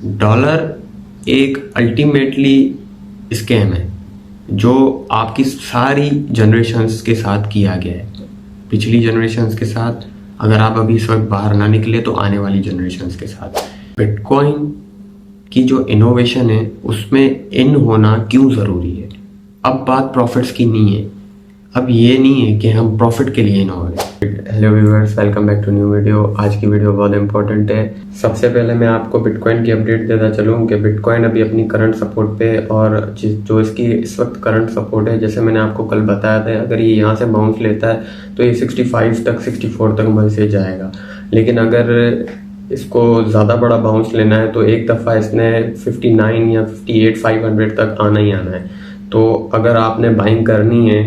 Dollar एक ultimately scam है जो आपकी सारी जनरेशन्स के साथ किया गया है। पिछली जनरेशन्स के साथ, अगर आप अभी इस वक्त बाहर ना निकले तो आने वाली जनरेशन्स के साथ। बिटकॉइन की जो इनोवेशन है उसमें इन होना क्यों ज़रूरी है। अब बात प्रॉफिट्स की नहीं है, अब ये नहीं है कि हम प्रॉफिट के लिए ना हो रहे। Hello viewers, welcome back to new video. आज की वीडियो बहुत इंपॉर्टेंट है। सबसे पहले मैं आपको बिटकॉइन की अपडेट देता चलूँ कि बिटकॉइन अभी अपनी करंट सपोर्ट पे, और जो इसकी इस वक्त करंट सपोर्ट है, जैसे मैंने आपको कल बताया था, अगर ये यहाँ से बाउंस लेता है तो ये 65 तक 64 तक वहीं से जाएगा। लेकिन अगर इसको ज़्यादा बड़ा बाउंस लेना है तो एक दफ़ा इसने 59 या 58 500 तक आना ही आना है। तो अगर आपने बाइंग करनी है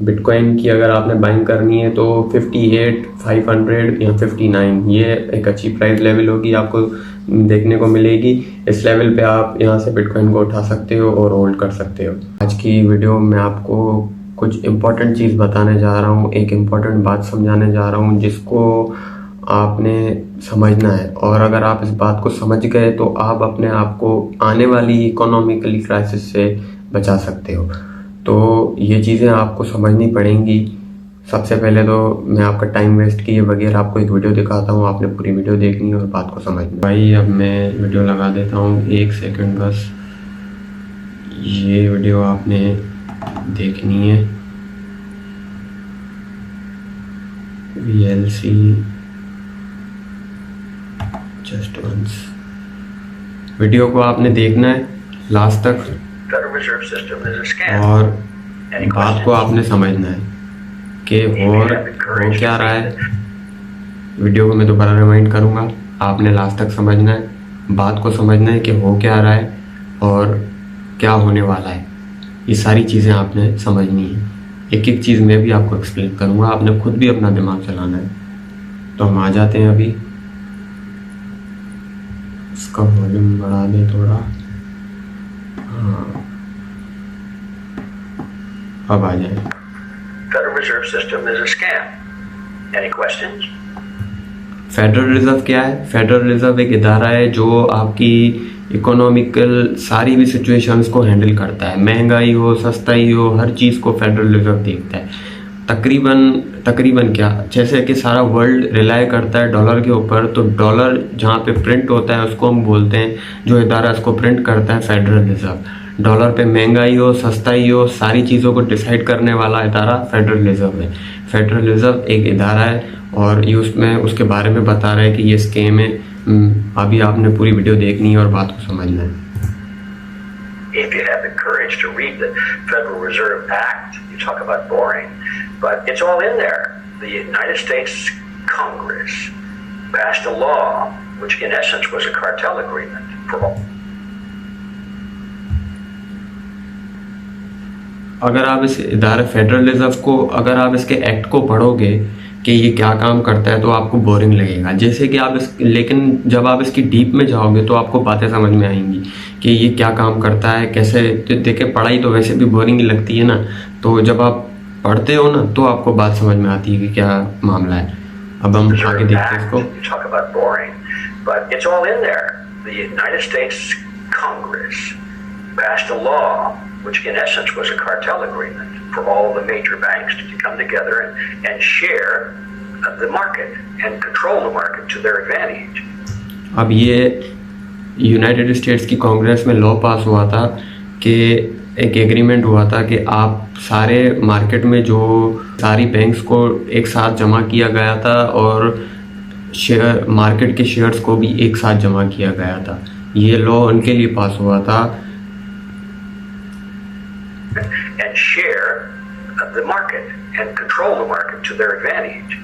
बिटकॉइन की, अगर आपने बाइंग करनी है तो 58 500 या 59 ये एक अच्छी प्राइस लेवल होगी, आपको देखने को मिलेगी। इस लेवल पे आप यहाँ से बिटकॉइन को उठा सकते हो और होल्ड कर सकते हो। आज की वीडियो में आपको कुछ इम्पोर्टेंट चीज़ बताने जा रहा हूँ, एक इम्पोर्टेंट बात समझाने जा रहा हूँ जिसको आपने समझना है। और अगर आप इस बात को समझ गए तो आप अपने आप को आने वाली इकोनॉमिकली क्राइसिस से बचा सकते हो। तो ये चीज़ें आपको समझनी पड़ेंगी। सबसे पहले तो मैं आपका टाइम वेस्ट किए बगैर आपको एक वीडियो दिखाता हूँ, आपने पूरी वीडियो देखनी है और बात को समझना। भाई अब मैं वीडियो लगा देता हूँ, 1 सेकंड बस। ये वीडियो आपने देखनी है। VLC just once. वीडियो को आपने देखना है लास्ट तक और बात को आपने समझना है कि हो क्या रहा है। वीडियो को मैं दोबारा रिमाइंड करूँगा, आपने लास्ट तक समझना है, बात को समझना है कि हो क्या रहा है और क्या होने वाला है। ये सारी चीज़ें आपने समझनी है। एक एक चीज़ मैं भी आपको एक्सप्लेन करूँगा, आपने खुद भी अपना दिमाग चलाना है। तो हम आ जाते हैं अभी। इसका वॉल्यूम बढ़ा दें थोड़ा। हाँ, अब आ जाए। Federal Reserve System is a scam. Any questions? Federal reserve क्या है? फेडरल रिजर्व एक इदारा है जो आपकी इकोनॉमिकल सारी भी सिचुएशंस को हैंडल करता है। महंगाई हो, सस्ताई हो, हर चीज़ को फेडरल रिजर्व देखता है। तकरीबन क्या, जैसे कि सारा वर्ल्ड रिलाय करता है डॉलर के ऊपर, तो डॉलर जहाँ पे प्रिंट होता है उसको हम बोलते हैं, जो इदारा इसको प्रिंट करता है, फेडरल रिजर्व। डॉलर पे महंगाई हो, सस्ताई हो, सारी चीज़ों को डिसाइड करने वाला इदारा फेडरल रिजर्व है। फेडरल रिजर्व एक इदारा है और ये उसमें उसके बारे में बता रहा है कि ये स्कैम है। अभी आपने पूरी वीडियो देखनी है और बात को समझना है। If you have the courage to read the Federal Reserve Act, you talk about boring, but it's all in there. The United States Congress passed a law which in essence was a cartel agreement for all. अगर आप इस इदारे federal reserve को, अगर आप इसके act को पढ़ोगे कि ये क्या काम करता है तो आपको बोरिंग लगेगा। जैसे कि लेकिन जब आप इसकी डीप में जाओगे तो आपको बातें समझ में आएंगी कि ये क्या काम करता है, कैसे। तो देखिए, पढ़ाई तो वैसे भी बोरिंग ही लगती है ना, तो जब आप पढ़ते हो ना तो आपको बात समझ में आती है कि क्या मामला है। अब हम आगे देखते हैं इसको। Talk about boring, but it's all in there. The United States Congress passed a law which in essence was a cartel agreement for all the major banks to come together and share the market and control the market to their advantage. अब ये United states की कांग्रेस में law पास हुआ था कि एक agreement हुआ था कि आप सारे मार्केट में जो सारी बैंक्स को एक साथ जमा किया गया था और शेयर मार्केट के शेयर्स को भी एक साथ जमा किया गया था। ये लॉ उनके लिए पास हुआ था। And share the market and control the market to their advantage.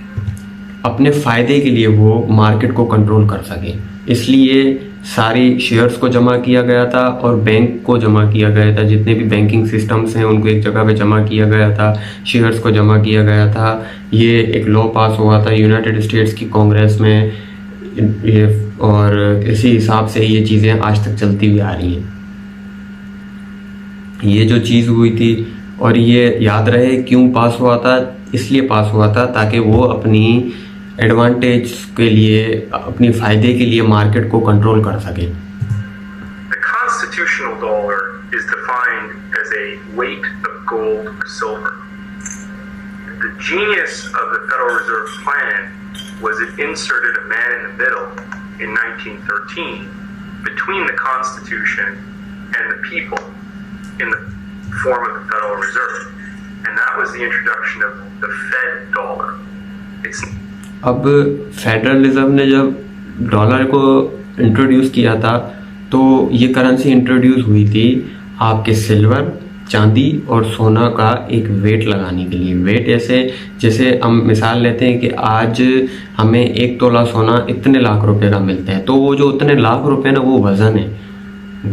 अपने फ़ायदे के लिए वो मार्केट को कंट्रोल कर सके, इसलिए सारी शेयर्स को जमा किया गया था और बैंक को जमा किया गया था। जितने भी बैंकिंग सिस्टम्स हैं उनको एक जगह पे जमा किया गया था, शेयर्स को जमा किया गया था। ये एक लॉ पास हुआ था यूनाइटेड स्टेट्स की कांग्रेस में, और इसी हिसाब से ये चीज़ें आज तक चलती हुई आ रही हैं। ये जो चीज़ हुई थी, और ये याद रहे क्यों पास हुआ था, इसलिए पास हुआ था ताकि वो अपनी एडवांटेज के लिए, अपनी फ़ायदे के लिए मार्केट को कंट्रोल कर सके। constitutional dollar is defined as a weight of gold or silver. The genius of the Federal Reserve Plan was it inserted a man in the middle in 1913 between the Constitution and the people in the form of the Federal Reserve. And that was the introduction of the Fed dollar. It's अब federal reserve ने जब dollar को introduce किया था तो ये currency introduce हुई थी आपके सिल्वर, चांदी और सोना का एक वेट लगाने के लिए। वेट ऐसे जैसे हम मिसाल लेते हैं कि आज हमें 1 तोला सोना इतने लाख रुपए का मिलता है, तो वो जो उतने लाख रुपए ना वो वज़न है,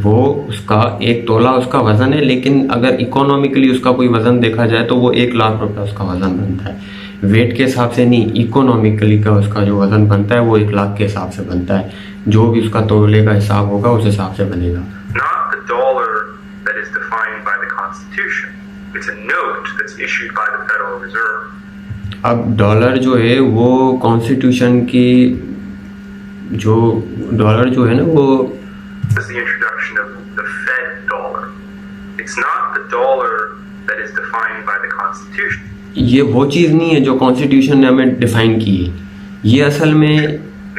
वो उसका 1 तोला उसका वज़न है। लेकिन अगर इकोनॉमिकली उसका कोई वज़न देखा जाए तो वो 1 लाख रुपए उसका वज़न बनता है। वेट के हिसाब से नहीं, इकोनॉमिकली का उसका जो वज़न बनता है वो 1 लाख के हिसाब से बनता है। जो भी उसका तोले का हिसाब होगा उस हिसाब से बनेगा। not the dollar that is defined by the Constitution. It's a note that's issued by the Federal Reserve. अब डॉलर जो है वो कॉन्स्टिट्यूशन की जो डॉलर जो है ना वो This is the introduction of the Fed dollar. It's not the dollar that is defined by the Constitution. ये वो चीज़ नहीं है जो कॉन्स्टिट्यूशन ने हमें डिफाइन की है। ये असल में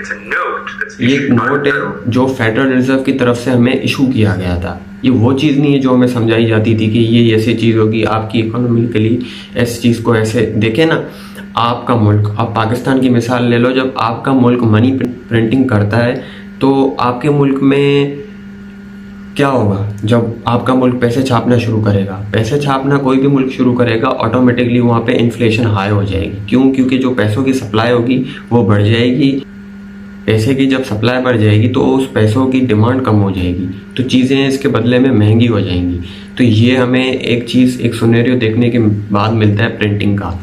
It's a note that's ये एक issued by नोट the है Federal. जो फेडरल रिजर्व की तरफ से हमें इशू किया गया था। ये वो चीज़ नहीं है जो हमें समझाई जाती थी कि ये ऐसी चीज़ होगी आपकी इकोनॉमिकली, ऐसी चीज़ को ऐसे देखें ना। आपका मुल्क, आप पाकिस्तान की मिसाल ले लो, जब आपका मुल्क मनी प्रिंटिंग करता है तो आपके मुल्क में क्या होगा? जब आपका मुल्क पैसे छापना शुरू करेगा, पैसे छापना कोई भी मुल्क शुरू करेगा, ऑटोमेटिकली वहाँ पे इन्फ्लेशन हाई हो जाएगी। क्यों? क्योंकि जो पैसों की सप्लाई होगी वो बढ़ जाएगी। पैसे की जब सप्लाई बढ़ जाएगी तो उस पैसों की डिमांड कम हो जाएगी, तो चीज़ें इसके बदले में महंगी हो जाएंगी। तो ये हमें एक चीज़, एक सिनेरियो देखने के बाद मिलता है प्रिंटिंग का।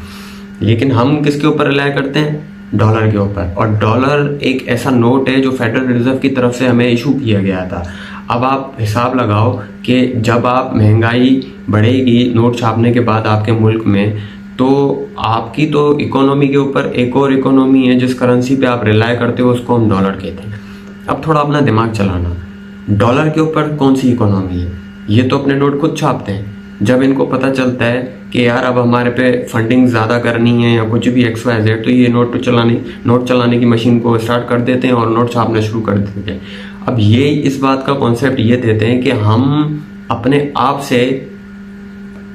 लेकिन हम किसके ऊपर रिलाय करते हैं? डॉलर के ऊपर। और डॉलर एक ऐसा नोट है जो फेडरल रिजर्व की तरफ से हमें इशू किया गया था। अब आप हिसाब लगाओ कि जब आप महंगाई बढ़ेगी नोट छापने के बाद आपके मुल्क में, तो आपकी तो इकोनॉमी के ऊपर एक और इकोनॉमी है जिस करेंसी पे आप रिलाय करते हो, उसको हम डॉलर कहते हैं। अब थोड़ा अपना दिमाग चलाना, डॉलर के ऊपर कौन सी इकोनॉमी है? ये तो अपने नोट खुद छापते हैं। जब इनको पता चलता है कि यार अब हमारे पे फंडिंग ज़्यादा करनी है या कुछ भी XYZ, तो ये नोट चलाने की मशीन को स्टार्ट कर देते हैं और नोट छापना शुरू कर देते हैं। अब ये इस बात का कॉन्सेप्ट ये देते हैं कि हम अपने आप से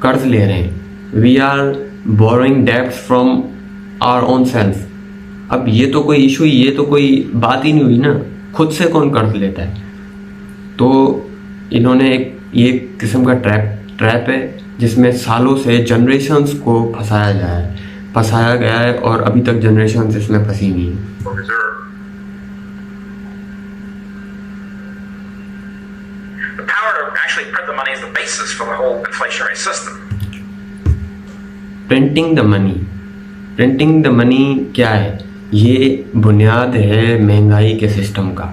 कर्ज ले रहे हैं। We are borrowing debts from our own self. अब ये तो कोई इशू, ये तो कोई बात ही नहीं हुई ना। खुद से कौन कर्ज लेता है? तो इन्होंने ये किस्म का ट्रैप है जिसमें सालों से जनरेशन्स को फंसाया गया है और अभी तक जनरेशन्स इसमें फंसी हुई हैं। Reserve. The power to actually print the money is the basis for the whole inflationary system. Printing the money क्या है? ये बुनियाद है महंगाई के सिस्टम का।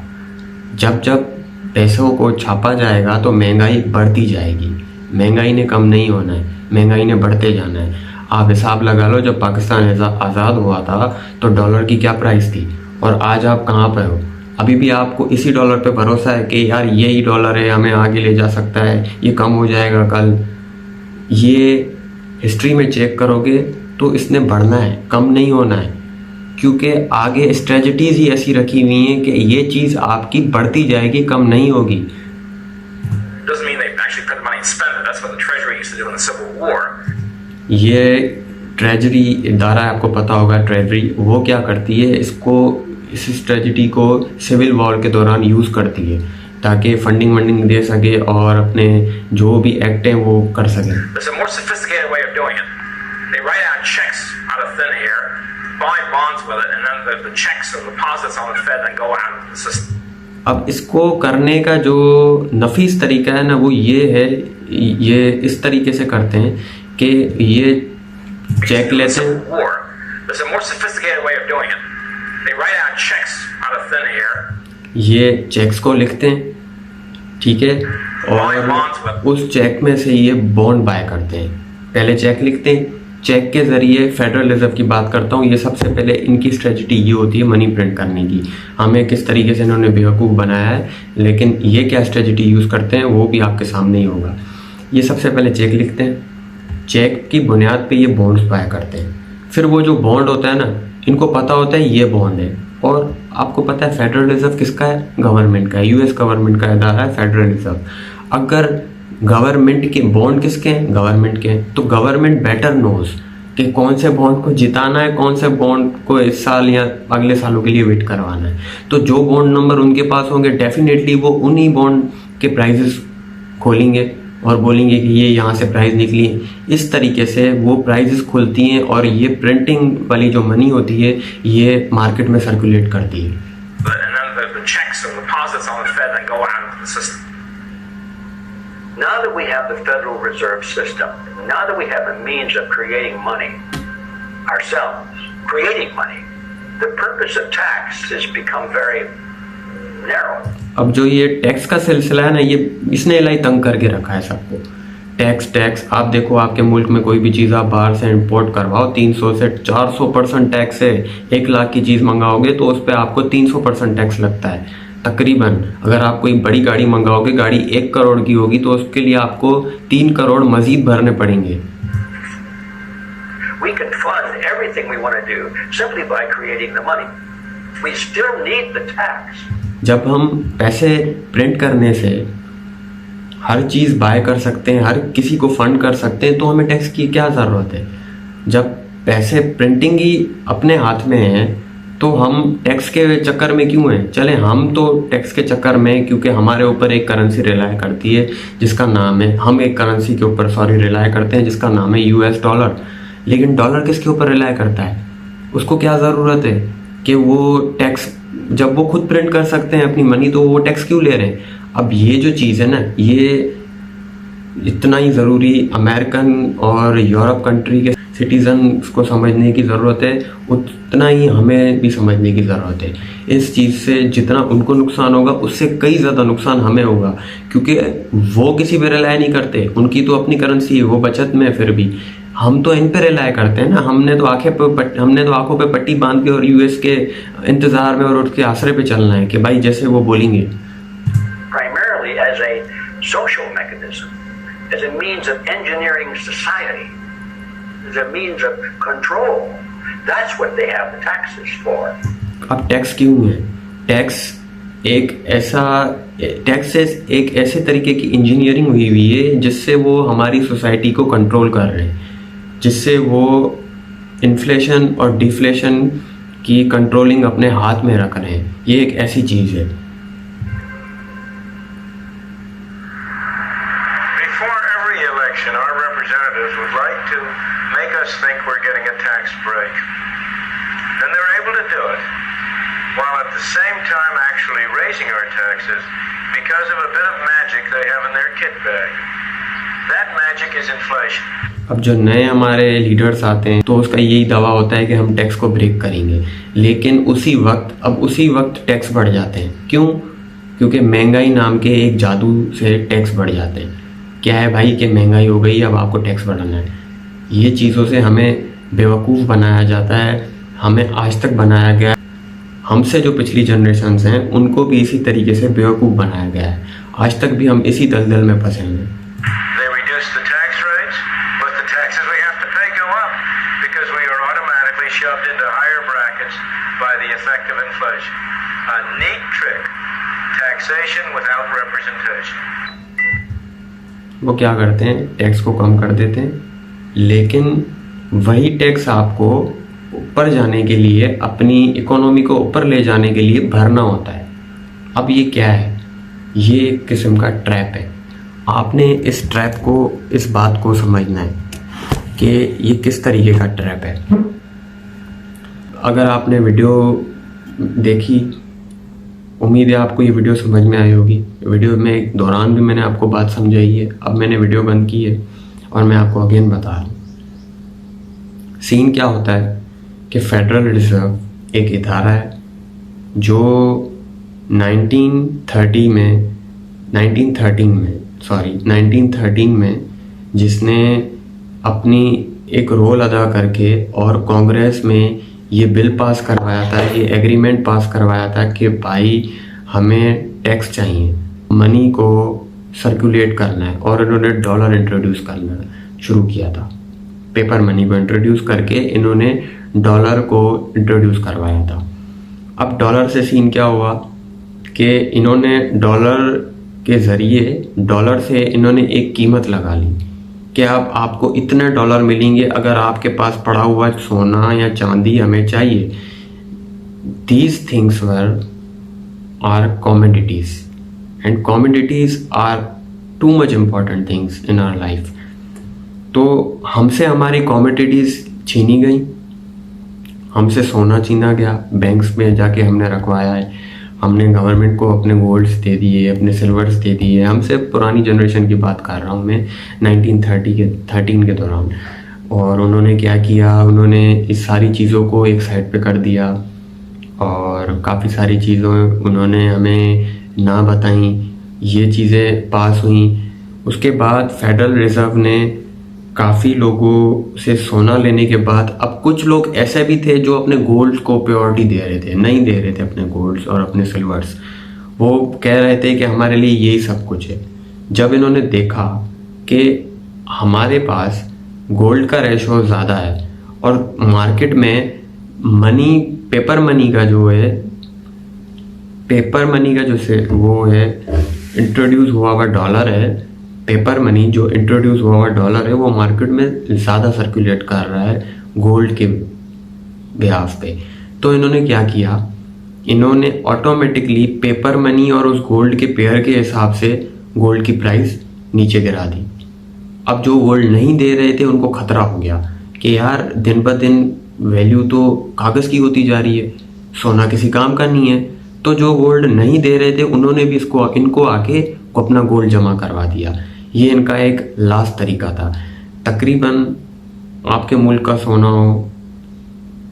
जब पैसों को छापा जाएगा तो महंगाई बढ़ती जाएगी। महंगाई ने कम नहीं होना है, महंगाई ने बढ़ते जाना है। आप हिसाब लगा लो, जब पाकिस्तान आज़ाद हुआ था तो डॉलर की क्या प्राइस थी और आज आप कहाँ पे हो? अभी भी आपको इसी डॉलर पे भरोसा है कि यार यही डॉलर है, हमें आगे ले जा सकता है, ये कम हो जाएगा कल। ये हिस्ट्री में चेक करोगे तो इसने बढ़ना है, कम नहीं होना है, क्योंकि आगे स्ट्रेटजीज ही ऐसी रखी हुई हैं कि ये चीज़ आपकी बढ़ती जाएगी, कम नहीं होगी। Doesn't mean they actually print the money and spend it. That's what the Treasury used to do in the Civil War. ये ट्रेजरी इदारा है, आपको पता होगा ट्रेजरी, वो क्या करती है, इस स्ट्रेटजी को सिविल वॉर के दौरान यूज़ करती है ताकि फंडिंग दे सके और अपने जो भी एक्ट हैं वो कर सके। There's a more sophisticated way of doing it. They write out checks out of thin air, buy bonds with it, and then the checks or deposits on the Fed then go out into the system. अब इसको करने का जो नफीस तरीका है ना वो ये है, ये इस तरीके से करते हैं कि ये चेक लेते हैं। War. There's a more sophisticated way of doing it. They write out checks out of thin air. ये चेक्स को लिखते हैं, ठीक है, और उस चेक में से ये बॉन्ड बाय करते हैं। पहले चेक लिखते हैं, चेक के ज़रिए फेडरल रिजर्व की बात करता हूँ, ये सबसे पहले इनकी स्ट्रेटजी ये होती है मनी प्रिंट करने की। हमें किस तरीके से इन्होंने बेवकूफ़ बनाया है, लेकिन ये क्या स्ट्रेटजी यूज़ करते हैं वो भी आपके सामने ही होगा। ये सबसे पहले चेक लिखते हैं, चेक की बुनियाद पे ये बॉन्ड्स बाय करते हैं। फिर वो जो बॉन्ड होता है ना, इनको पता होता है ये बॉन्ड है, और आपको पता है फेडरल रिजर्व किसका है, गवर्नमेंट का है, यूएस गवर्नमेंट का इदारा है फेडरल रिजर्व। अगर गवर्नमेंट के बॉन्ड किसके हैं, गवर्नमेंट के हैं, तो गवर्नमेंट बेटर नोज कि कौन से बॉन्ड को जिताना है, कौन से बॉन्ड को इस साल या अगले सालों के लिए वेट करवाना है। तो जो बॉन्ड नंबर उनके पास होंगे डेफिनेटली वो उन्हीं बॉन्ड के प्राइजेस खोलेंगे और बोलेंगे कि ये यहाँ से प्राइस निकली। इस तरीके से वो प्राइजेस खुलती हैं और ये प्रिंटिंग वाली जो मनी होती है ये मार्केट में सर्कुलेट करती है। Now that we have the Federal Reserve System, now that we have a means of creating money ourselves, creating money, the purpose of tax has become very narrow. अब जो ये tax का सिलसिला है ना, ये इसने इलाही तंग करके रखा है सबको। टैक्स आप देखो, आपके मुल्क में कोई भी चीज़ आप बाहर से इंपोर्ट करवाओ 300 से 400% टैक्स है। 1 लाख की चीज़ मंगाओगे तो उस पर आपको 300% टैक्स लगता है तकरीबन। अगर आप कोई बड़ी गाड़ी मंगाओगे, गाड़ी 1 करोड़ की होगी तो उसके लिए आपको 3 करोड़ मजीद भरने पड़ेंगे। We can fund everything we want to do simply by creating the money. We still need the tax. जब हम पैसे प्रिंट करने से हर चीज़ बाय कर सकते हैं, हर किसी को फंड कर सकते हैं, तो हमें टैक्स की क्या ज़रूरत है। जब पैसे प्रिंटिंग ही अपने हाथ में है तो हम टैक्स के चक्कर में क्यों हैं। चले हम तो टैक्स के चक्कर में, क्योंकि हमारे ऊपर एक करेंसी रिलाय करती है जिसका नाम है, हम एक करेंसी के ऊपर रिलाय करते हैं जिसका नाम है यूएस डॉलर। लेकिन डॉलर किसके ऊपर रिलाय करता है, उसको क्या ज़रूरत है कि वो टैक्स, जब वो खुद प्रिंट कर सकते हैं अपनी मनी तो वो टैक्स क्यों ले रहे हैं। अब ये जो चीज़ है ना, ये इतना ही ज़रूरी अमेरिकन और यूरोप कंट्री के सिटीज़न्स को समझने की ज़रूरत है, उतना ही हमें भी समझने की ज़रूरत है। इस चीज़ से जितना उनको नुकसान होगा उससे कई ज़्यादा नुकसान हमें होगा, क्योंकि वो किसी पे रिलाय नहीं करते, उनकी तो अपनी करेंसी है, वो बचत में। फिर भी हम तो इन पे रिलाय करते हैं ना। हमने तो आंखों पे पट्टी बांध के और यूएस के इंतज़ार में और उसके आसरे पे चलना है कि भाई जैसे वो बोलेंगे। Primarily as a social mechanism, as a means of engineering society, as a means of control. That's what they have the taxes for. अब टैक्स क्यों है? टैक्स से एक ऐसे तरीके की इंजीनियरिंग हुई है जिससे वो हमारी सोसाइटी को कंट्रोल कर रहे हैं, जिससे वो इन्फ्लेशन और डिफ्लेशन की कंट्रोलिंग अपने हाथ में रख रहे हैं। ये एक ऐसी चीज़ है। Before every election, our representatives would like to make us think we're getting a tax break. And they're able to do it, while at the same time actually raising our taxes because of a bit of magic they have in their kit bag. That magic is inflation. अब जो नए हमारे leaders आते हैं तो उसका यही दावा होता है कि हम टैक्स को ब्रेक करेंगे, लेकिन उसी वक्त टैक्स बढ़ जाते हैं। क्यों? क्योंकि महंगाई नाम के एक जादू से टैक्स बढ़ जाते हैं। क्या है भाई कि महंगाई हो गई, अब आपको टैक्स बढ़ाना है। ये चीज़ों से हमें बेवकूफ़ बनाया जाता है, हमें आज तक बनाया गया है। हमसे जो पिछली जनरेशन्स हैं उनको भी इसी तरीके से बेवकूफ़ बनाया गया है। आज तक भी हम इसी दलदल में फंसे हैं। They reduce the tax rates, but the taxes we have to pay go up because we are automatically shoved into higher brackets by the effect of inflation. A neat trick. Taxation without representation. वो क्या करते हैं, tax को कम कर देते हैं, लेकिन वही टैक्स आपको ऊपर जाने के लिए, अपनी इकोनॉमी को ऊपर ले जाने के लिए भरना होता है। अब ये क्या है? ये एक किस्म का ट्रैप है। आपने इस ट्रैप को, इस बात को समझना है कि ये किस तरीके का ट्रैप है। अगर आपने वीडियो देखी, उम्मीद है आपको ये वीडियो समझ में आई होगी। वीडियो में दौरान भी मैंने आपको बात समझाई है, अब मैंने वीडियो बंद की है और मैं आपको अगेन बता रहा हूँ। सीन क्या होता है कि फेडरल रिजर्व एक इदारा है जो 1913 में जिसने अपनी एक रोल अदा करके और कांग्रेस में ये बिल पास करवाया था, ये एग्रीमेंट पास करवाया था कि भाई हमें टैक्स चाहिए, मनी को सर्कुलेट करना है, और इन्होंने डॉलर इंट्रोड्यूस करना शुरू किया था। पेपर मनी को इंट्रोड्यूस करके इन्होंने डॉलर को इंट्रोड्यूस करवाया था। अब डॉलर से सीन क्या हुआ कि इन्होंने डॉलर के ज़रिए, डॉलर से इन्होंने एक कीमत लगा ली कि अब आपको इतने डॉलर मिलेंगे अगर आपके पास पड़ा हुआ सोना या चांदी हमें चाहिए। These things are commodities, and commodities are too much important things in our life. तो हमसे हमारी कॉमोडिटीज़ छीनी गई, हमसे सोना छीना गया, बैंक्स में जाके हमने रखवाया है, हमने गवर्नमेंट को अपने गोल्ड्स दे दिए, अपने सिल्वर्स दे दिए। हमसे पुरानी जनरेशन की बात कर रहा हूँ मैं, 1913 के दौरान। और उन्होंने क्या किया, उन्होंने इस सारी चीज़ों को एक साइड पे कर दिया और काफ़ी सारी चीज़ों उन्होंने हमें ना बताई, ये चीज़ें पास हुई। उसके बाद फेडरल रिज़र्व ने काफ़ी लोगों से सोना लेने के बाद, अब कुछ लोग ऐसे भी थे जो अपने गोल्ड्स को प्योरिटी दे रहे थे, नहीं दे रहे थे अपने गोल्ड्स और अपने सिल्वर्स। वो कह रहे थे कि हमारे लिए यही सब कुछ है। जब इन्होंने देखा कि हमारे पास गोल्ड का रेशो ज़्यादा है और मार्केट में मनी, पेपर मनी का जो है, पेपर मनी का जो से वो है इंट्रोड्यूस हुआ हुआ डॉलर है, पेपर मनी जो इंट्रोड्यूस हुआ हुआ डॉलर है वो मार्केट में ज़्यादा सर्कुलेट कर रहा है गोल्ड के बिहाफ पे। तो इन्होंने क्या किया, इन्होंने ऑटोमेटिकली पेपर मनी और उस गोल्ड के पेयर के हिसाब से गोल्ड की प्राइस नीचे गिरा दी। अब जो गोल्ड नहीं दे रहे थे उनको खतरा हो गया कि यार दिन ब दिन वैल्यू तो कागज़ की होती जा रही है, सोना किसी काम का नहीं है। तो जो गोल्ड नहीं दे रहे थे उन्होंने भी इनको आके अपना गोल्ड जमा करवा दिया। ये इनका एक लास्ट तरीका था। तकरीबन आपके मुल्क का सोना हो,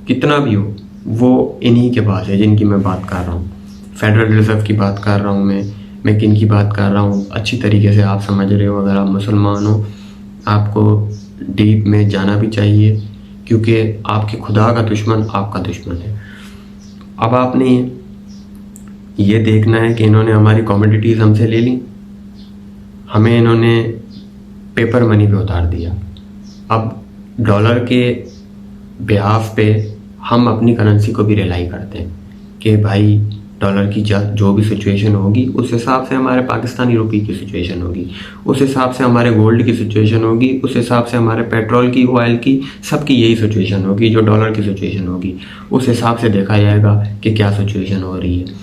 कितना भी हो, वो इन्हीं के पास है जिनकी मैं बात कर रहा हूँ। फेडरल रिज़र्व की बात कर रहा हूँ मैं किन की बात कर रहा हूँ अच्छी तरीके से आप समझ रहे हो। अगर आप मुसलमान हो आपको डीप में जाना भी चाहिए, क्योंकि आपके खुदा का दुश्मन आपका दुश्मन है। अब आपने ये देखना है कि इन्होंने हमारी कमोडिटीज़ हमसे ले ली, हमें इन्होंने पेपर मनी पे उतार दिया। अब डॉलर के बिहाफ पे हम अपनी करेंसी को भी रिलाई करते हैं कि भाई डॉलर की जो भी सिचुएशन होगी उस हिसाब से हमारे पाकिस्तानी रुपये की सिचुएशन होगी, उस हिसाब से हमारे गोल्ड की सिचुएशन होगी, उस हिसाब से हमारे पेट्रोल की, ऑयल की, सबकी यही सिचुएशन होगी। जो डॉलर की सिचुएशन होगी उस हिसाब से देखा जाएगा कि क्या सिचुएशन हो रही है।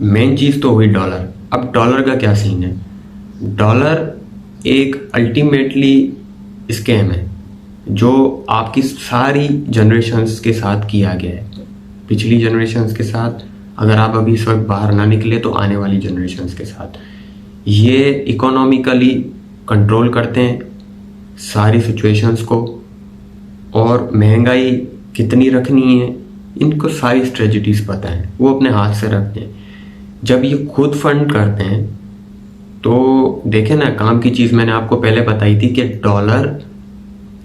मेन चीज़ तो हुई डॉलर। अब डॉलर का क्या सीन है, डॉलर एक अल्टीमेटली स्कैम है जो आपकी सारी जनरेशन्स के साथ किया गया है, पिछली जनरेशन्स के साथ, अगर आप अभी इस वक्त बाहर ना निकले तो आने वाली जनरेशन्स के साथ। ये इकोनॉमिकली कंट्रोल करते हैं सारी सिचुएशंस को, और महंगाई कितनी रखनी है इनको सारी स्ट्रेटजीज पता है, वो अपने हाथ से रखते हैं। जब ये खुद फंड करते हैं तो देखें ना, काम की चीज़ मैंने आपको पहले बताई थी कि डॉलर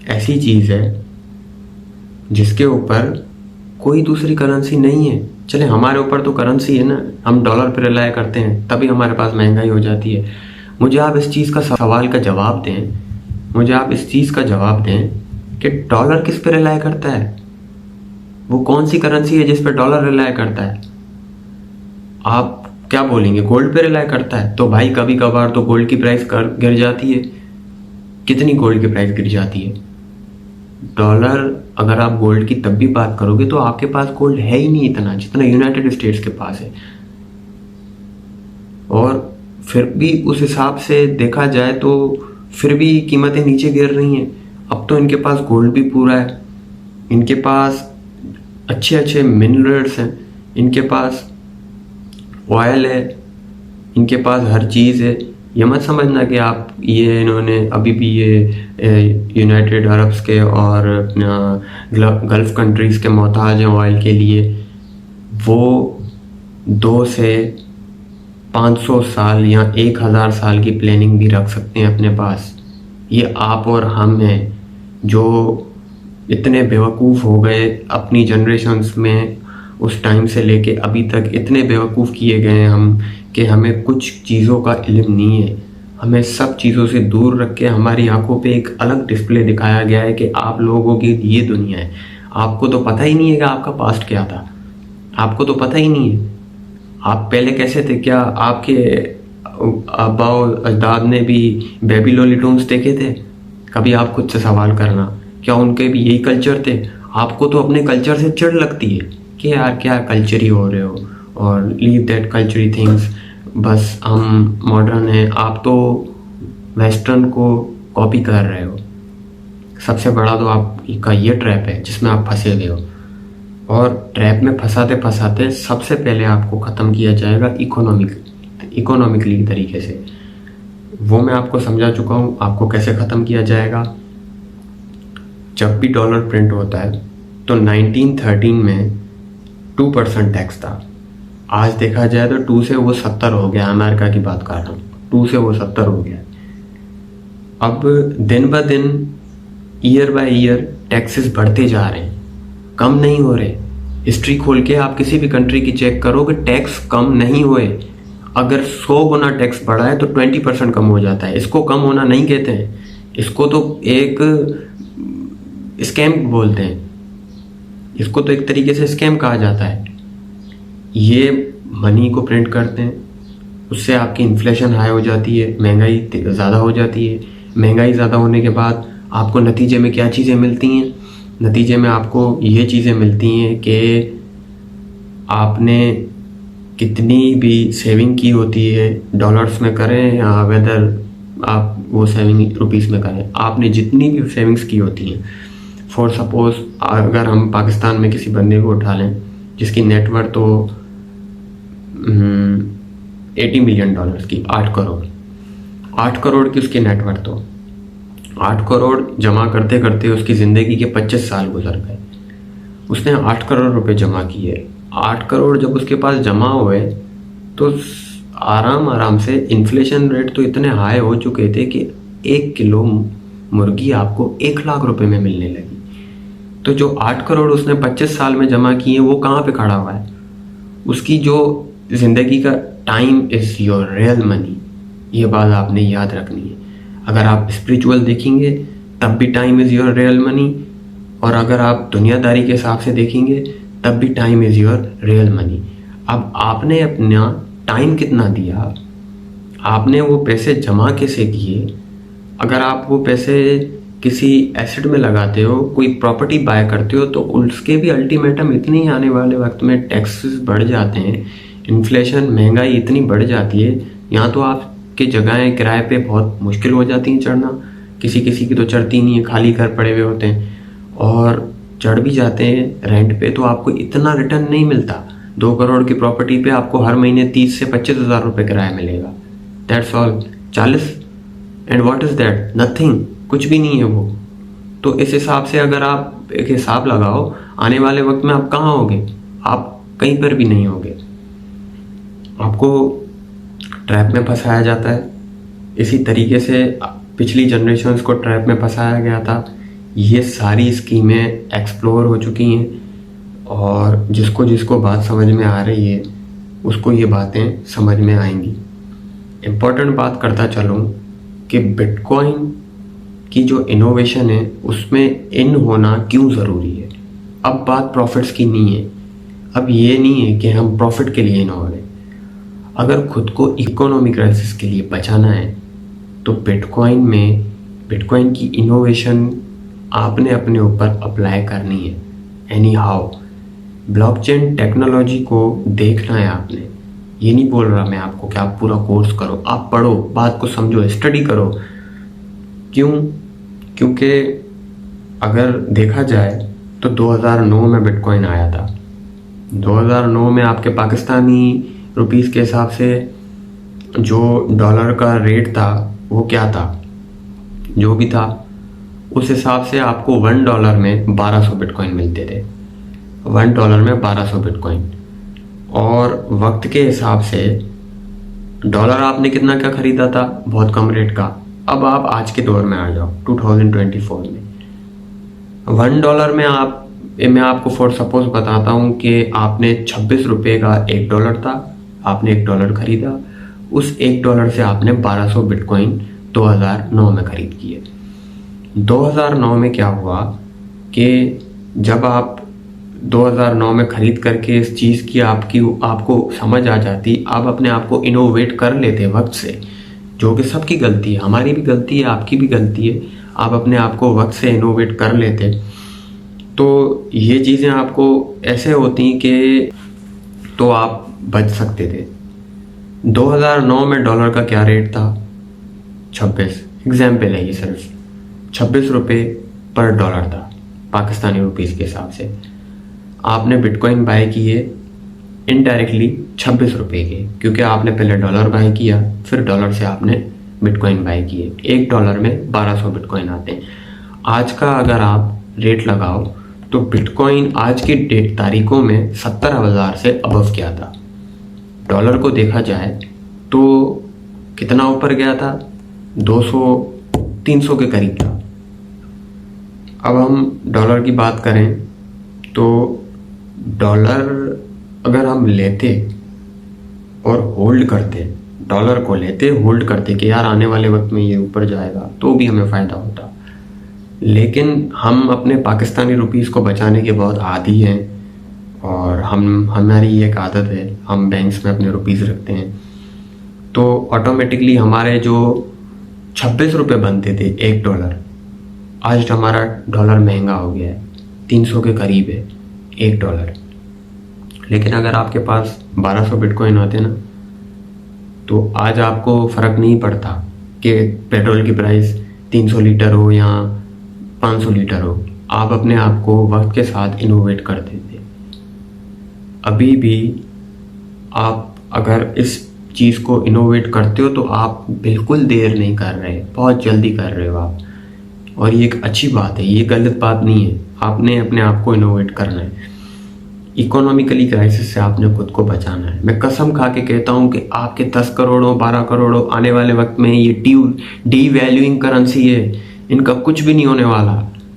ऐसी चीज़ है जिसके ऊपर कोई दूसरी करेंसी नहीं है। चले हमारे ऊपर तो करेंसी है ना, हम डॉलर पर रिलाय करते हैं तभी हमारे पास महंगाई हो जाती है। मुझे आप इस चीज़ का सवाल का जवाब दें, मुझे आप इस चीज़ का जवाब दें कि डॉलर किस पे रिलाय करता है, वो कौन सी करेंसी है जिस पे डॉलर रिलाय करता है। आप क्या बोलेंगे, गोल्ड पे रिलाय करता है। तो भाई कभी कभार तो गोल्ड की प्राइस गिर जाती है। कितनी गोल्ड की प्राइस गिर जाती है? डॉलर, अगर आप गोल्ड की तब भी बात करोगे तो आपके पास गोल्ड है ही नहीं इतना जितना यूनाइटेड स्टेट्स के पास है, और फिर भी उस हिसाब से देखा जाए तो फिर भी कीमतें नीचे गिर रही हैं। अब तो इनके पास गोल्ड भी पूरा है, इनके पास अच्छे अच्छे मिनरल्स हैं, इनके पास ऑयल है, इनके पास हर चीज़ है। ये मत समझना कि आप ये इन्होंने अभी भी ये यूनाइटेड अरब्स के और गल्फ़ कंट्रीज़ के मोहताज हैं ऑयल के लिए। वो 2 से 500 साल या 1000 साल की प्लानिंग भी रख सकते हैं अपने पास। ये आप और हम हैं जो इतने बेवकूफ़ हो गए अपनी जनरेशन्स में, उस टाइम से लेके अभी तक इतने बेवकूफ़ किए गए हैं हम कि हमें कुछ चीज़ों का इल्म नहीं है। हमें सब चीज़ों से दूर रख के हमारी आंखों पे एक अलग डिस्प्ले दिखाया गया है कि आप लोगों की ये दुनिया है। आपको तो पता ही नहीं है कि आपका पास्ट क्या था, आपको तो पता ही नहीं है आप पहले कैसे थे। क्या आपके आबाओ अजदाद ने भी बेबी लोलीटून्स देखे थे? कभी आप खुद से सवाल करना, क्या उनके भी यही कल्चर थे? आपको तो अपने कल्चर से चिढ़ लगती है कि यार क्या कल्चरी हो रहे हो, और लीव दैट कल्चरी थिंग्स, बस हम मॉडर्न हैं। आप तो वेस्टर्न को कॉपी कर रहे हो। सबसे बड़ा तो आपका ये ट्रैप है जिसमें आप फंसे हुए हो, और ट्रैप में फंसाते फंसाते सबसे पहले आपको ख़त्म किया जाएगा इकोनॉमिकली तरीके से। वो मैं आपको समझा चुका हूँ आपको कैसे ख़त्म किया जाएगा। जब भी डॉलर प्रिंट होता है तो 1913 में 2% टैक्स था। आज देखा जाए तो 2 से वो 70 हो गया। अमेरिका की बात कर रहा हूँ, 2 से वो 70 हो गया। अब दिन ब दिन, ईयर बाय ईयर टैक्सेस बढ़ते जा रहे हैं, कम नहीं हो रहे। हिस्ट्री खोल के आप किसी भी कंट्री की चेक करो कि टैक्स कम नहीं हुए। अगर 100 गुना टैक्स बढ़ा है तो 20% कम हो जाता है। इसको कम होना नहीं कहते हैं, इसको तो एक स्कैम बोलते हैं, इसको तो एक तरीके से स्कैम कहा जाता है। ये मनी को प्रिंट करते हैं, उससे आपकी इन्फ्लेशन हाई हो जाती है, महंगाई ज़्यादा हो जाती है। महंगाई ज़्यादा होने के बाद आपको नतीजे में क्या चीज़ें मिलती हैं? नतीजे में आपको ये चीज़ें मिलती हैं कि आपने कितनी भी सेविंग की होती है, डॉलर्स में करें या वेदर आप वो सेविंग रुपीस में करें, आपने जितनी भी सेविंग्स की होती हैं, फॉर सपोज अगर हम पाकिस्तान में किसी बंदे को उठा लें जिसकी नेटवर्थ तो 80 मिलियन डॉलर्स की, 8 करोड़ की उसकी नेटवर्थ हो, 8 करोड़ जमा करते करते उसकी ज़िंदगी के 25 साल गुजर गए। उसने 8 करोड़ रुपए जमा किए। 8 करोड़ जब उसके पास जमा हुए तो आराम से इन्फ्लेशन रेट तो इतने हाई हो चुके थे कि 1 किलो मुर्गी आपको 1 लाख रुपए में मिलने लगी। तो जो 8 करोड़ उसने 25 साल में जमा किए वो कहाँ पे खड़ा हुआ है? उसकी जो ज़िंदगी का time is your real money, ये बात आपने याद रखनी है। अगर आप स्पिरिचुअल देखेंगे तब भी time is your real money, और अगर आप दुनियादारी के हिसाब से देखेंगे तब भी time is your real money. अब आपने अपना टाइम कितना दिया, आपने वो पैसे जमा कैसे किए? अगर आप वो पैसे किसी एसेट में लगाते हो, कोई प्रॉपर्टी बाय करते हो, तो उसके भी अल्टीमेटम इतने ही आने वाले वक्त में टैक्सेस बढ़ जाते हैं, इन्फ्लेशन महंगाई इतनी बढ़ जाती है, यहाँ तो आपकी जगहें किराए पे बहुत मुश्किल हो जाती हैं चढ़ना। किसी की तो चढ़ती नहीं है, खाली घर पड़े हुए होते हैं, और चढ़ भी जाते हैं रेंट पे तो आपको इतना रिटर्न नहीं मिलता। 2 करोड़ की प्रॉपर्टी पे आपको हर महीने 30 से 25 हज़ार रुपये किराया मिलेगा, that's all. 40 and what is that? Nothing, कुछ भी नहीं है वो। तो इस हिसाब से अगर आप एक हिसाब लगाओ, आने वाले वक्त में आप कहाँ होगे? आप कहीं पर भी नहीं होगे। आपको ट्रैप में फंसाया जाता है। इसी तरीके से पिछली जनरेशन्स को ट्रैप में फंसाया गया था। ये सारी स्कीमें एक्सप्लोर हो चुकी हैं, और जिसको जिसको बात समझ में आ रही है उसको ये बातें समझ में आएंगी। इम्पोर्टेंट बात करता चलूँ कि बिटकॉइन की जो इनोवेशन है उसमें इन होना क्यों ज़रूरी है। अब बात प्रॉफिट्स की नहीं है, अब ये नहीं है कि हम प्रॉफिट के लिए इन हो रहे। अगर खुद को इकोनॉमिक क्राइसिस के लिए बचाना है तो बिटकॉइन की इनोवेशन आपने अपने ऊपर अप्लाई करनी है। एनी हाउ ब्लॉकचेन टेक्नोलॉजी को देखना है आपने। ये नहीं बोल रहा मैं आपको कि आप पूरा कोर्स करो, आप पढ़ो, बात को समझो, स्टडी करो। क्यों? क्योंकि अगर देखा जाए तो 2009 में बिटकॉइन आया था। 2009 में आपके पाकिस्तानी रुपीस के हिसाब से जो डॉलर का रेट था वो क्या था, जो भी था उस हिसाब से आपको $1 में 1200 बिटकॉइन मिलते थे। $1 में 1200 बिटकॉइन, और वक्त के हिसाब से डॉलर आपने कितना क्या खरीदा था? बहुत कम रेट का। अब आप आज के दौर में आ जाओ 2024 में, $1 में मैं आपको फॉर सपोज बताता हूँ कि आपने 26 रुपये का $1 था, आपने $1 खरीदा, उस $1 से आपने 1200 बिटकॉइन 2009 में खरीद किए। 2009 में क्या हुआ कि जब आप 2009 में खरीद करके इस चीज़ की आपको समझ आ जाती, आप अपने आप को इनोवेट कर लेते वक्त से, जो कि सबकी गलती है, हमारी भी गलती है, आपकी भी गलती है, आप अपने आप को वक्त से इनोवेट कर लेते, तो ये चीज़ें आपको ऐसे होती कि तो आप बच सकते थे। 2009 में डॉलर का क्या रेट था? 26, एग्जाम्पल है ये, सिर्फ 26 रुपये पर डॉलर था पाकिस्तानी रुपीज़ के हिसाब से। आपने बिटकॉइन बाय किए इनडायरेक्टली 26 रुपये के, क्योंकि आपने पहले डॉलर बाय किया, फिर डॉलर से आपने बिटकॉइन बाय किए। $1 में 1200 बिटकॉइन आते हैं। आज का अगर आप रेट लगाओ तो बिटकॉइन आज की तारीखों में 70,000 से अबव गया था। डॉलर को देखा जाए तो कितना ऊपर गया था? 200-300 के करीब था। अब हम डॉलर की बात करें तो डॉलर अगर हम लेते और होल्ड करते, डॉलर को लेते होल्ड करते कि यार आने वाले वक्त में ये ऊपर जाएगा, तो भी हमें फ़ायदा होता। लेकिन हम अपने पाकिस्तानी रुपीस को बचाने के बहुत आदी हैं, और हमारी एक आदत है, हम बैंक्स में अपने रुपीस रखते हैं, तो ऑटोमेटिकली हमारे जो 26 रुपये बनते थे $1, आज हमारा डॉलर महंगा हो गया है, 300 के करीब है $1। लेकिन अगर आपके पास 1200 बिटकॉइन आते ना, तो आज आपको फ़र्क नहीं पड़ता कि पेट्रोल की प्राइस 300 लीटर हो या 500 लीटर हो, आप अपने आप को वक्त के साथ इनोवेट करते थे। अभी भी आप अगर इस चीज़ को इनोवेट करते हो तो आप बिल्कुल देर नहीं कर रहे, बहुत जल्दी कर रहे हो आप, और ये एक अच्छी बात है, ये गलत बात नहीं है। आपने अपने आप को इनोवेट करना है। इकोनॉमिकली क्राइसिस से आपने खुद को बचाना है। मैं कसम खा के कहता हूँ कि आपके 10 करोड़ों 12 करोड़ों आने वाले वक्त में ये डी वैल्यूइंग करेंसी है, इनका कुछ भी नहीं होने वाला,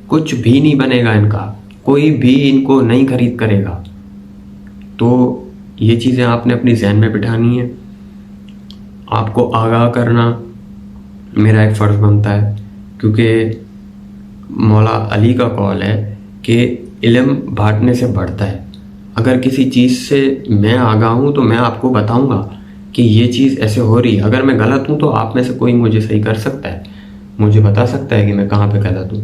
कुछ भी नहीं बनेगा इनका, कोई भी इनको नहीं खरीद करेगा। तो ये चीज़ें आपने अपनी जहन में बिठानी है। आपको आगाह करना मेरा एक फ़र्ज़ बनता है, क्योंकि मौला अली का कौल है कि इल्म बांटने से बढ़ता है। अगर किसी चीज़ से मैं आगाह हूँ तो मैं आपको बताऊँगा कि ये चीज़ ऐसे हो रही है। अगर मैं गलत हूँ तो आप में से कोई मुझे सही कर सकता है, मुझे बता सकता है कि मैं कहाँ पे गलत हूँ।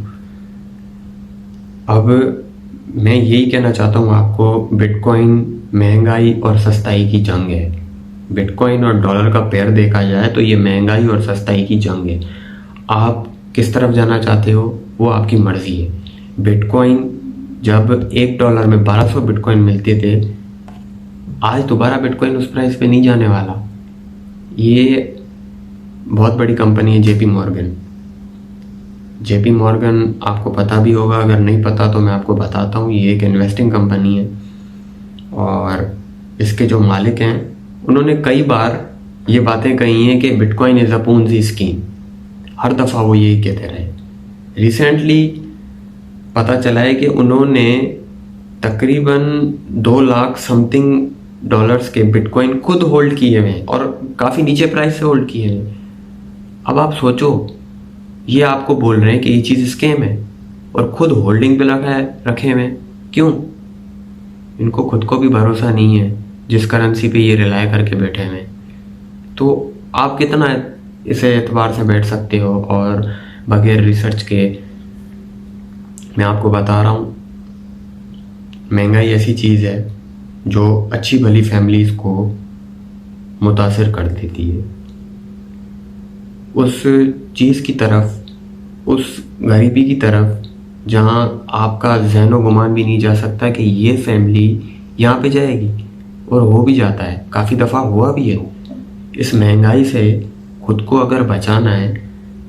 अब मैं यही कहना चाहता हूँ आपको, बिटकॉइन महंगाई और सस्ताई की जंग है। बिटकॉइन और डॉलर का पेयर देखा जाए तो ये महंगाई और सस्ताई की जंग है। आप किस तरफ जाना चाहते हो वो आपकी मर्ज़ी है। बिटकॉइन जब $1 में 1200 बिटकॉइन मिलते थे, आज दोबारा बिटकॉइन उस प्राइस पे नहीं जाने वाला। ये बहुत बड़ी कंपनी है जेपी मॉर्गन, आपको पता भी होगा, अगर नहीं पता तो मैं आपको बताता हूँ। ये एक इन्वेस्टिंग कंपनी है, और इसके जो मालिक हैं उन्होंने कई बार ये बातें कही हैं कि bitcoin is a Ponzi scheme. हर दफ़ा वो यही कहते रहे। रिसेंटली पता चला है कि उन्होंने तकरीबन 2 लाख समथिंग डॉलर्स के बिटकॉइन खुद होल्ड किए हुए हैं, और काफ़ी नीचे प्राइस से होल्ड किए हैं। अब आप सोचो, ये आपको बोल रहे हैं कि ये चीज़ स्कैम है, और खुद होल्डिंग पे रखे हुए हैं। क्यों? इनको खुद को भी भरोसा नहीं है जिस करेंसी पे ये रिलाय करके बैठे हुए हैं। तो आप कितना इसे एतबार से बैठ सकते हो? और बगैर रिसर्च के मैं आपको बता रहा हूँ, महंगाई ऐसी चीज़ है जो अच्छी भली फैमिलीज़ को मुतासिर कर देती है। उस चीज़ की तरफ, उस गरीबी की तरफ जहाँ आपका ज़हनो गुमान भी नहीं जा सकता कि ये फैमिली यहाँ पे जाएगी, और हो भी जाता है, काफ़ी दफ़ा हुआ भी है। इस महंगाई से खुद को अगर बचाना है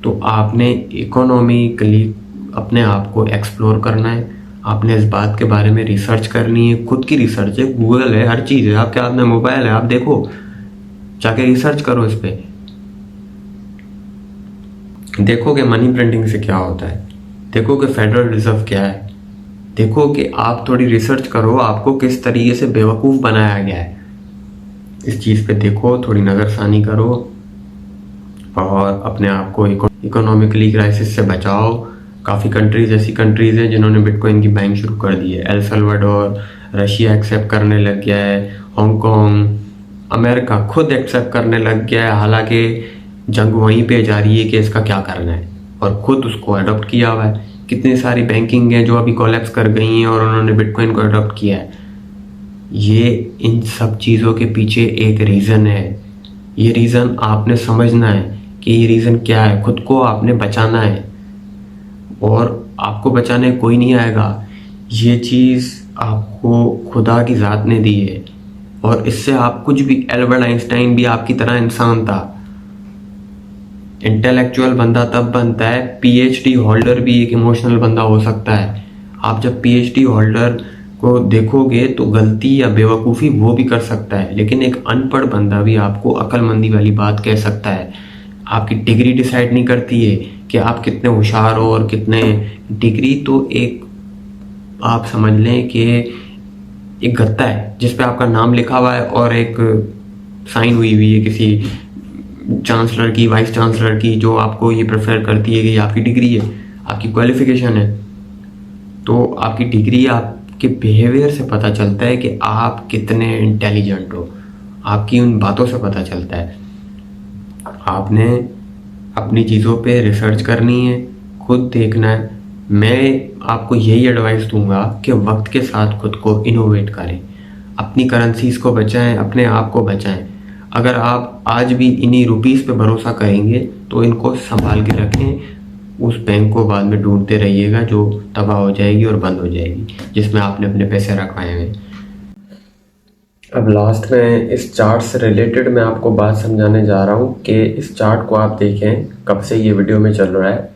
तो आपने इकोनॉमिकली अपने आप को एक्सप्लोर करना है। आपने इस बात के बारे में रिसर्च करनी है, खुद की रिसर्च है, गूगल है, हर चीज़ है आपके हाथ में, मोबाइल है, आप देखो, जाके रिसर्च करो इस पे। देखो कि मनी प्रिंटिंग से क्या होता है, देखो कि फेडरल रिजर्व क्या है, देखो कि आप थोड़ी रिसर्च करो, आपको किस तरीके से बेवकूफ़ बनाया गया है, इस चीज़ पे देखो, थोड़ी नज़रसानी करो और अपने आप को इकोनॉमिकली क्राइसिस से बचाओ। काफ़ी कंट्रीज ऐसी कंट्रीज़ हैं जिन्होंने बिटकॉइन की बाइंग शुरू कर दी है। एल सल्वाडोर, रशिया एक्सेप्ट करने लग गया है, हांगकांग, अमेरिका खुद एक्सेप्ट करने लग गया है, हालांकि जंग वहीं पे जारी है कि इसका क्या करना है, और खुद उसको अडॉप्ट किया हुआ है। कितनी सारी बैंकिंग है जो अभी कोलैप्स कर गई हैं और उन्होंने बिटकॉइन को अडॉप्ट किया है। ये इन सब चीज़ों के पीछे एक रीज़न है। ये रीज़न आपने समझना है कि ये रीज़न क्या है। खुद को आपने बचाना है और आपको बचाने कोई नहीं आएगा। ये चीज़ आपको खुदा की ज़ात ने दी है और इससे आप कुछ भी, एल्बर्ट आइंस्टाइन भी आपकी तरह इंसान था। इंटेलेक्चुअल बंदा तब बनता है, पीएचडी होल्डर भी एक इमोशनल बंदा हो सकता है। आप जब पीएचडी होल्डर को देखोगे तो गलती या बेवकूफ़ी वो भी कर सकता है, लेकिन एक अनपढ़ बंदा भी आपको अक्लमंदी वाली बात कह सकता है। आपकी डिग्री डिसाइड नहीं करती है कि आप कितने होशियार हो और कितने, डिग्री तो एक, आप समझ लें कि एक गत्ता है जिस पे आपका नाम लिखा हुआ है और एक साइन हुई हुई है किसी चांसलर की, वाइस चांसलर की, जो आपको ये प्रेफर करती है कि ये आपकी डिग्री है, आपकी क्वालिफिकेशन है। तो आपकी डिग्री आपके बिहेवियर से पता चलता है कि आप कितने इंटेलिजेंट हो, आपकी उन बातों से पता चलता है। आपने अपनी चीज़ों पे रिसर्च करनी है, खुद देखना है। मैं आपको यही एडवाइस दूंगा कि वक्त के साथ खुद को इनोवेट करें, अपनी करेंसीज को बचाएं, अपने आप को बचाएं। अगर आप आज भी इन्हीं रुपीस पे भरोसा करेंगे तो इनको संभाल के रखें, उस बैंक को बाद में ढूंढते रहिएगा जो तबाह हो जाएगी और बंद हो जाएगी, जिसमें आपने अपने पैसे रखवाए हैं। अब लास्ट में इस चार्ट से रिलेटेड मैं आपको बात समझाने जा रहा हूँ कि इस चार्ट को आप देखें, कब से ये वीडियो में चल रहा है,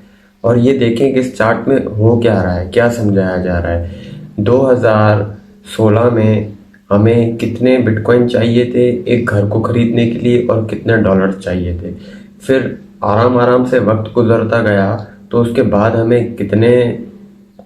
और ये देखें कि इस चार्ट में हो क्या रहा है, क्या समझाया जा रहा है। 2016 में हमें कितने बिटकॉइन चाहिए थे एक घर को खरीदने के लिए और कितने डॉलर चाहिए थे। फिर आराम आराम से वक्त गुजरता गया तो उसके बाद हमें कितने,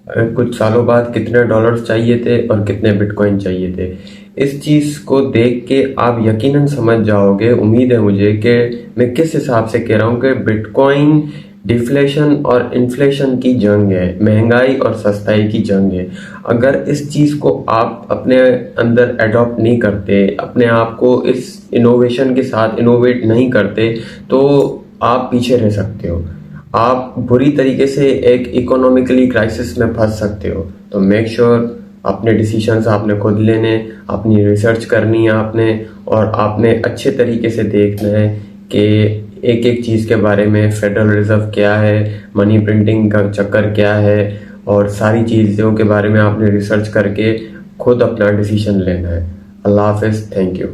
कुछ सालों बाद कितने डॉलर्स चाहिए थे और कितने बिटकॉइन चाहिए थे। इस चीज़ को देख के आप यकीनन समझ जाओगे, उम्मीद है मुझे, कि मैं किस हिसाब से कह रहा हूँ कि बिटकॉइन डिफ्लेशन और इन्फ्लेशन की जंग है, महंगाई और सस्ताई की जंग है। अगर इस चीज़ को आप अपने अंदर एडॉप्ट नहीं करते, अपने आप को इस इनोवेशन के साथ इनोवेट नहीं करते, तो आप पीछे रह सकते हो, आप बुरी तरीके से एक इकोनॉमिकली क्राइसिस में फंस सकते हो। तो मेक श्योर अपने डिसीजंस आपने खुद लेने, अपनी रिसर्च करनी है आपने, और आपने अच्छे तरीके से देखना है कि एक एक चीज़ के बारे में, फेडरल रिजर्व क्या है, मनी प्रिंटिंग का चक्कर क्या है, और सारी चीज़ों के बारे में आपने रिसर्च करके खुद अपना डिसीजन लेना है। अल्लाह हाफिज़, थैंक यू।